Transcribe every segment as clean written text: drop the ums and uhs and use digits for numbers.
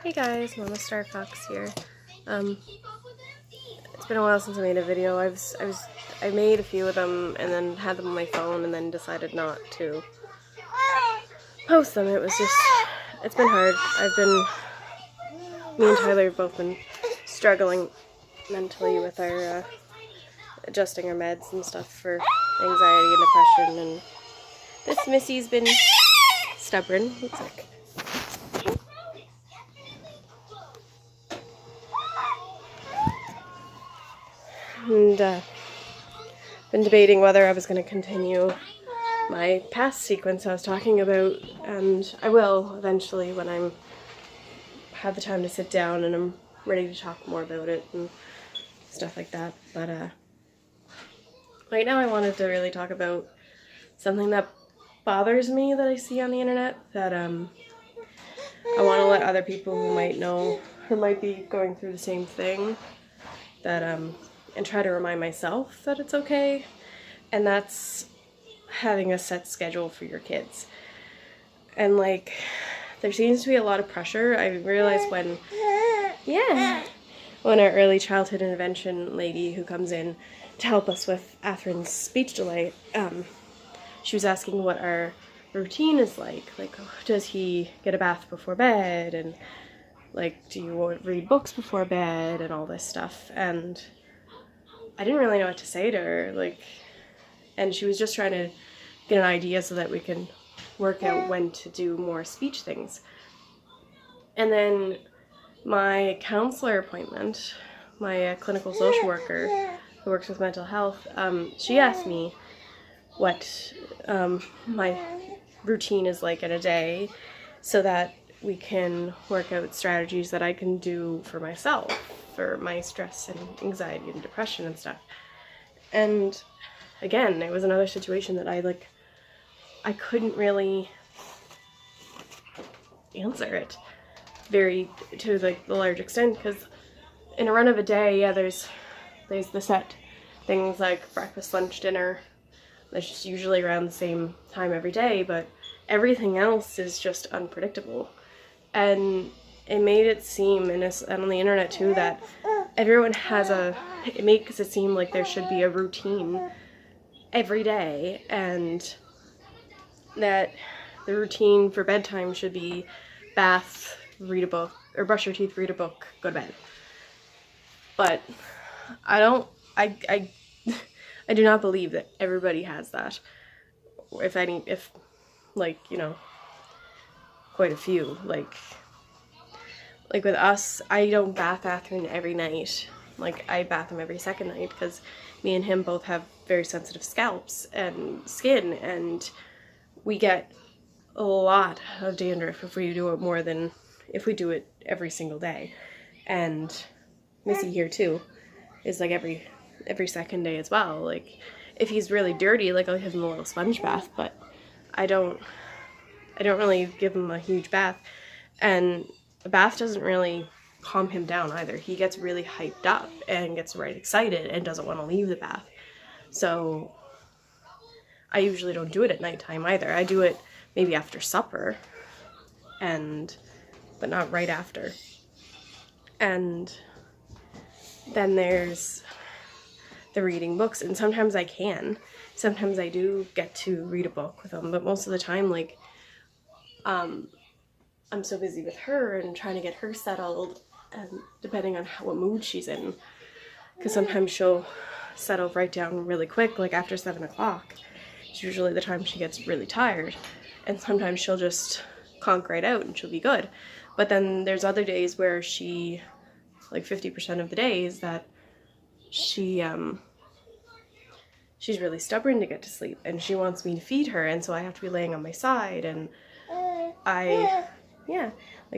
Hey guys, Mama Star Fox here. It's been a while since I made a video. I made a few of them and then had them on my phone and then decided not to post them. It's been hard. Me and Tyler have both been struggling mentally with our adjusting our meds and stuff for anxiety and depression, and this Missy's been stubborn. Looks like. And been debating whether I was going to continue my past sequence I was talking about, and I will eventually when I have the time to sit down and I'm ready to talk more about it and stuff like that. But right now I wanted to really talk about something that bothers me that I see on the internet, that I want to let other people who might know, who might be going through the same thing, that and try to remind myself that it's okay, and that's having a set schedule for your kids. And like, there seems to be a lot of pressure. I realized when our early childhood intervention lady who comes in to help us with Atherin's speech delay, she was asking what our routine is like does he get a bath before bed, and like, do you read books before bed and all this stuff. And I didn't really know what to say to her, and she was just trying to get an idea so that we can work out when to do more speech things. And then my counselor appointment, my clinical social worker who works with mental health, she asked me what my routine is like in a day so that we can work out strategies that I can do for myself, for my stress and anxiety and depression and stuff. And again, it was another situation that I couldn't really answer it to the large extent, because in a run of a day, there's the set things like breakfast, lunch, dinner. That's just usually around the same time every day, but everything else is just unpredictable. And it made it seem, and on the internet too, that everyone it makes it seem like there should be a routine every day, and that the routine for bedtime should be bath, read a book, or brush your teeth, read a book, go to bed. But I do not believe that everybody has that. If quite a few. Like with us, I don't bath Atherin every night. I bath him every second night because me and him both have very sensitive scalps and skin, and we get a lot of dandruff if we do it every single day. And Missy here too is every second day as well. If he's really dirty, I'll give him a little sponge bath, but I don't really give him a huge bath. And a bath doesn't really calm him down either. He gets really hyped up and gets right excited and doesn't want to leave the bath. So I usually don't do it at nighttime either. I do it maybe after supper, but not right after. And then there's the reading books, and sometimes I can. Sometimes I do get to read a book with him, but most of the time, I'm so busy with her and trying to get her settled, and depending on what mood she's in, because sometimes she'll settle right down really quick, after 7 o'clock. It's usually the time she gets really tired, and sometimes she'll just conk right out and she'll be good. But then there's other days where she, 50% of the days, that she's really stubborn to get to sleep, and she wants me to feed her, and so I have to be laying on my side, and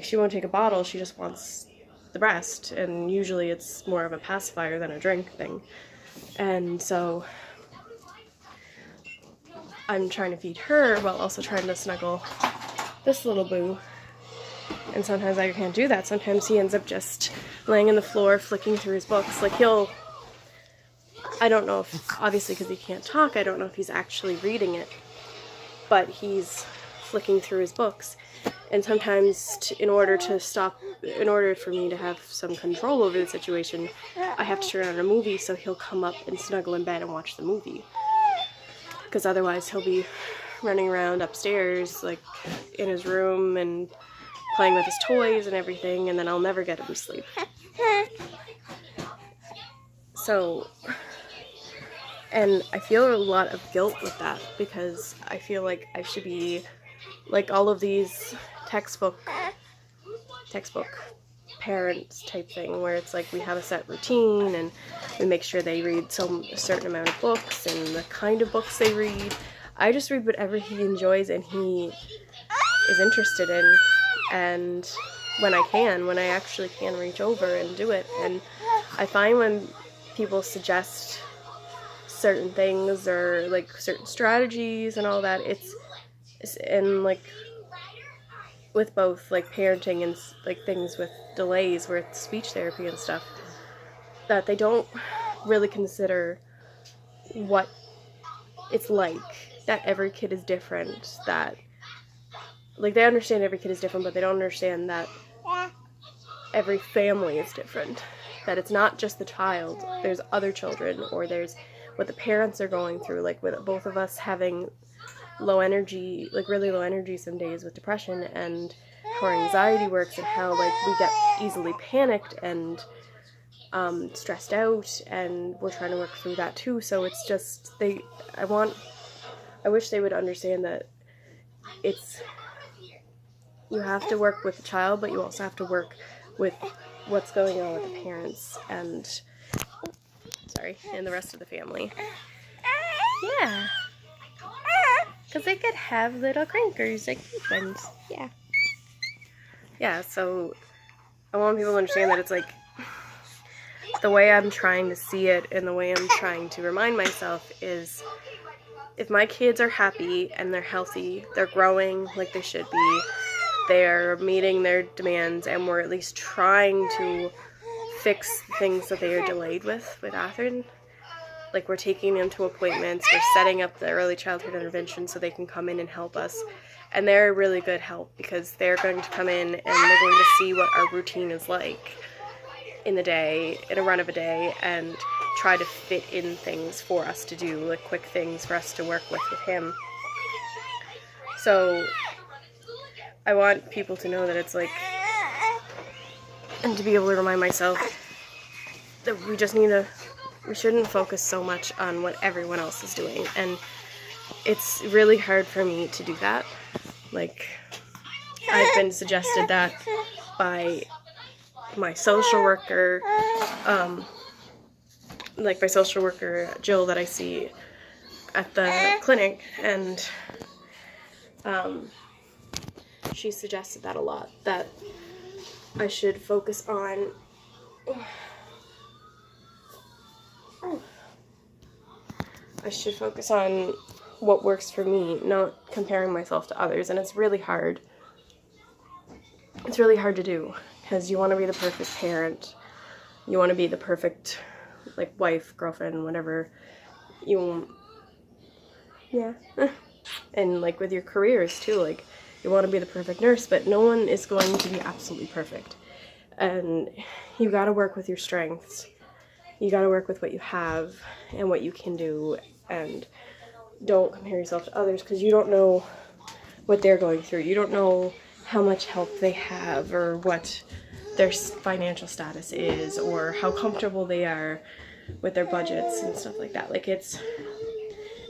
she won't take a bottle, she just wants the breast, and usually it's more of a pacifier than a drink thing. And so I'm trying to feed her while also trying to snuggle this little boo. And sometimes I can't do that. Sometimes he ends up just laying on the floor flicking through his books. I don't know if, obviously because he can't talk, I don't know if he's actually reading it, but he's flicking through his books. And sometimes in order for me to have some control over the situation, I have to turn on a movie so he'll come up and snuggle in bed and watch the movie. Because otherwise he'll be running around upstairs, like in his room and playing with his toys and everything, and then I'll never get him to sleep. So, and I feel a lot of guilt with that, because I feel like I should be like all of these textbook parents type thing, where it's like we have a set routine and we make sure they read a certain amount of books and the kind of books they read. I just read whatever he enjoys and he is interested in, and when I actually can reach over and do it. And I find when people suggest certain things or like certain strategies and all that, it's and like with both like parenting and like things with delays where it's speech therapy and stuff, that they don't really consider what it's like, that every kid is different, that like they understand every kid is different, but they don't understand that every family is different, that it's not just the child, there's other children, or there's what the parents are going through, like with both of us having low energy, like really low energy some days with depression, and how our anxiety works, and how like we get easily panicked and stressed out, and we're trying to work through that too. So it's just I wish they would understand that you have to work with the child, but you also have to work with what's going on with the parents and the rest of the family. Yeah. Because they could have little crankers, like these ones. Yeah. Yeah, so I want people to understand that it's like the way I'm trying to see it and the way I'm trying to remind myself is, if my kids are happy and they're healthy, they're growing like they should be, they're meeting their demands, and we're at least trying to fix things that they are delayed with Atherton. Like, we're taking them to appointments, we're setting up the early childhood intervention so they can come in and help us. And they're a really good help, because they're going to come in and they're going to see what our routine is like in the day, in a run of a day, and try to fit in things for us to do, like quick things for us to work with him. So I want people to know that it's like, and to be able to remind myself that we shouldn't focus so much on what everyone else is doing. And it's really hard for me to do that. Like, I've been suggested that by my social worker, Jill, that I see at the clinic, and she suggested that a lot, that I should focus on what works for me, not comparing myself to others. And it's really hard. It's really hard to do, because you want to be the perfect parent. You want to be the perfect, like, wife, girlfriend, whatever. Yeah. And, like, with your careers, too, like, you want to be the perfect nurse, but no one is going to be absolutely perfect. And you got to work with your strengths. You got to work with what you have and what you can do, and don't compare yourself to others, because you don't know what they're going through. You don't know how much help they have, or what their financial status is, or how comfortable they are with their budgets and stuff like that. Like,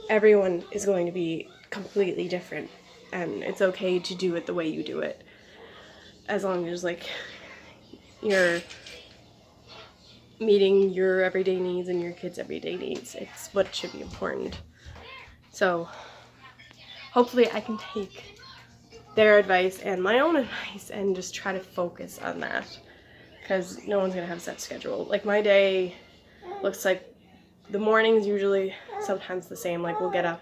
everyone is going to be completely different, and it's okay to do it the way you do it, as long as, like, you're meeting your everyday needs and your kids' everyday needs. It's what should be important. So hopefully I can take their advice and my own advice and just try to focus on that, because no one's gonna have a set schedule. Like, my day looks like, the mornings usually sometimes the same. Like, we'll get up,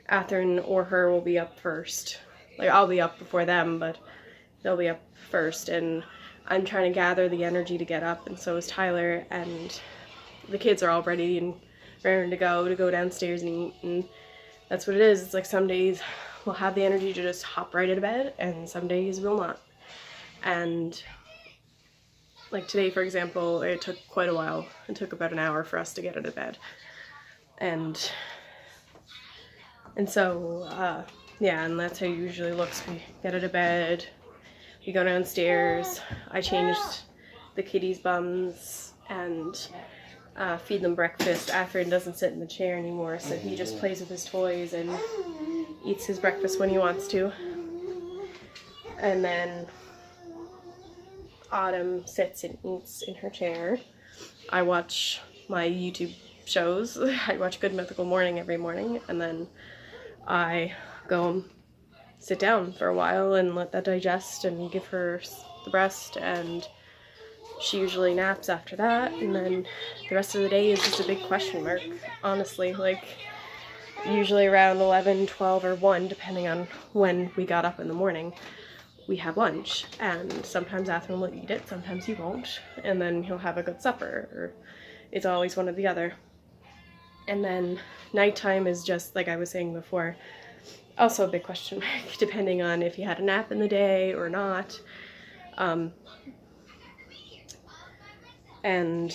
Atherton or her will be up first. Like, I'll be up before them, but they'll be up first, and I'm trying to gather the energy to get up, and so is Tyler, and the kids are all ready and raring to go downstairs and eat, and that's what it is. It's like, some days will have the energy to just hop right into bed, and some days will not. And like today, for example, it took quite a while. It took about an hour for us to get out of bed. And so, yeah, and that's how it usually looks. We get out of bed, we go downstairs, I changed the kitties' bums and feed them breakfast. Atherin doesn't sit in the chair anymore, so he just plays with his toys and eats his breakfast when he wants to. And then Autumn sits and eats in her chair. I watch my YouTube shows. I watch Good Mythical Morning every morning, and then I go and sit down for a while and let that digest and give her the breast, and she usually naps after that, and then the rest of the day is just a big question mark, honestly. Like, usually around 11, 12, or 1, depending on when we got up in the morning, we have lunch, and sometimes Atherin will eat it, sometimes he won't, and then he'll have a good supper, or it's always one or the other. And then nighttime is just, like I was saying before, also a big question mark, depending on if he had a nap in the day or not. And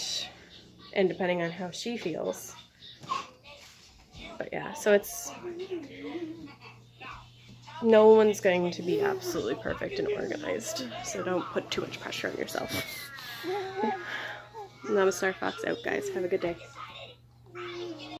depending on how she feels. But yeah, so no one's going to be absolutely perfect and organized, so don't put too much pressure on yourself. Namaste, Fox out, guys. Have a good day.